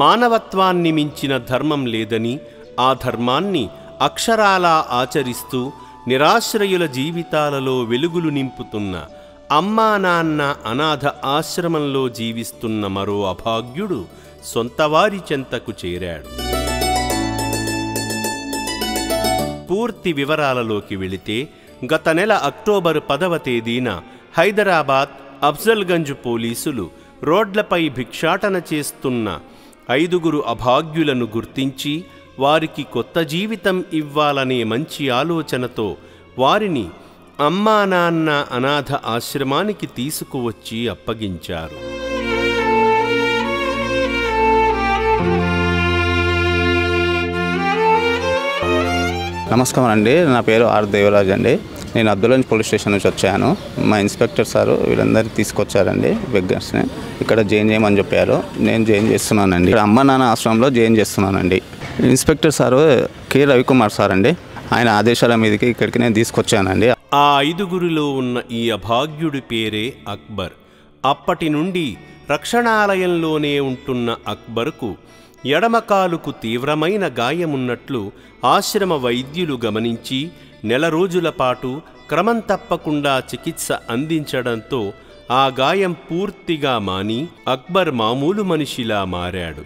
మానవత్వాన్ని మించిన ధర్మం లేదని, ఆ ధర్మాన్ని అక్షరాలా ఆచరిస్తూ నిరాశ్రయుల జీవితాలలో వెలుగులు నింపుతున్న అమ్మా నాన్న అనాథ ఆశ్రమంలో జీవిస్తున్న మరో అభాగ్యుడు సొంతవారి చెంతకు చేరాడు. పూర్తి వివరాలలోకి వెళితే, గత నెల అక్టోబరు 10వ తేదీన హైదరాబాద్ అఫ్జల్గంజ్ పోలీసులు రోడ్లపై భిక్షాటన చేస్తున్న 5 అభాగ్యులను గుర్తించి వారికి కొత్త జీవితం ఇవ్వాలనే మంచి ఆలోచనతో వారిని అమ్మా నాన్న అనాథ ఆశ్రమానికి తీసుకువచ్చి అప్పగించారు. నమస్కారం అండి. నా పేరు ఆర్ దేవరాజ్ అండి. నేను అబ్దుల్గంజ్ పోలీస్ స్టేషన్ నుంచి వచ్చాను. మా ఇన్స్పెక్టర్ సారు వీళ్ళందరినీ తీసుకొచ్చారండి. బెగ్గర్స్ని ఇక్కడ జాయిన్ చేయమని చెప్పారు. నేను జాయిన్ చేస్తున్నానండి. ఇక్కడ అమ్మ నాన్న ఆశ్రమంలో జాయిన్ చేస్తున్నానండి. Inspector sir K Ravikumar sir అండి. ఆయన ఆదేశాల మీదకి ఇక్కడికి నేను తీసుకొచ్చానండి. ఆ 5 ఉన్న ఈ అభాగ్యుడి పేరే అక్బర్. అప్పటి నుండి రక్షణాలయంలోనే ఉంటున్న అక్బర్కు ఎడమకాలుకు తీవ్రమైన గాయమున్నట్లు ఆశ్రమ వైద్యులు గమనించి నెల రోజుల పాటు క్రమం తప్పకుండా చికిత్స అందించడంతో ఆ గాయం పూర్తిగా మాని అక్బర్ మామూలు మనిషిలా మారాడు.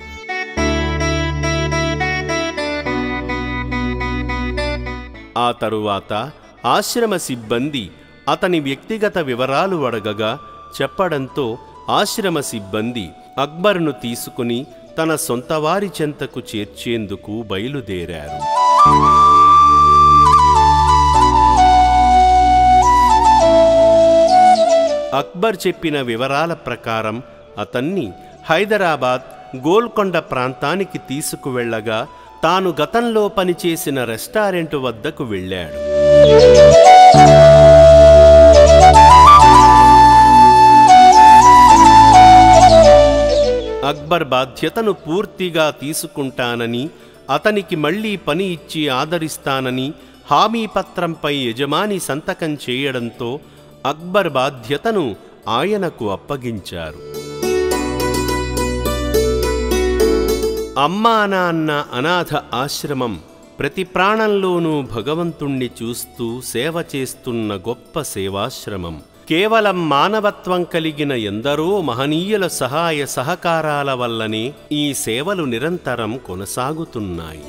ఆ తరువాత ఆశ్రమ సిబ్బంది అతని వ్యక్తిగత వివరాలు అడగగా చెప్పడంతో ఆశ్రమ సిబ్బంది అక్బర్ను తీసుకుని తన సొంతవారి చెంతకు చేర్చేందుకు బయలుదేరారు. అక్బర్ చెప్పిన వివరాల ప్రకారం అతన్ని హైదరాబాద్ గోల్కొండ ప్రాంతానికి తీసుకువెళ్లగా తాను గతంలో పనిచేసిన రెస్టారెంట్ వద్దకు వెళ్ళాడు. అక్బర్ బాధ్యతను పూర్తిగా తీసుకుంటానని, అతనికి మళ్లీ పని ఇచ్చి ఆదరిస్తానని హామీ పత్రంపై యజమాని సంతకం చేయడంతో అక్బర్ బాధ్యతను ఆయనకు అప్పగించారు. అమ్మా నాన్న అనాథ ఆశ్రమం ప్రతి ప్రాణంలోనూ భగవంతుణ్ణి చూస్తూ సేవ చేస్తున్న గొప్ప సేవాశ్రమం. కేవలం మానవత్వం కలిగిన ఎందరో మహనీయుల సహాయ సహకారాల వల్లనే ఈ సేవలు నిరంతరం కొనసాగుతున్నాయి.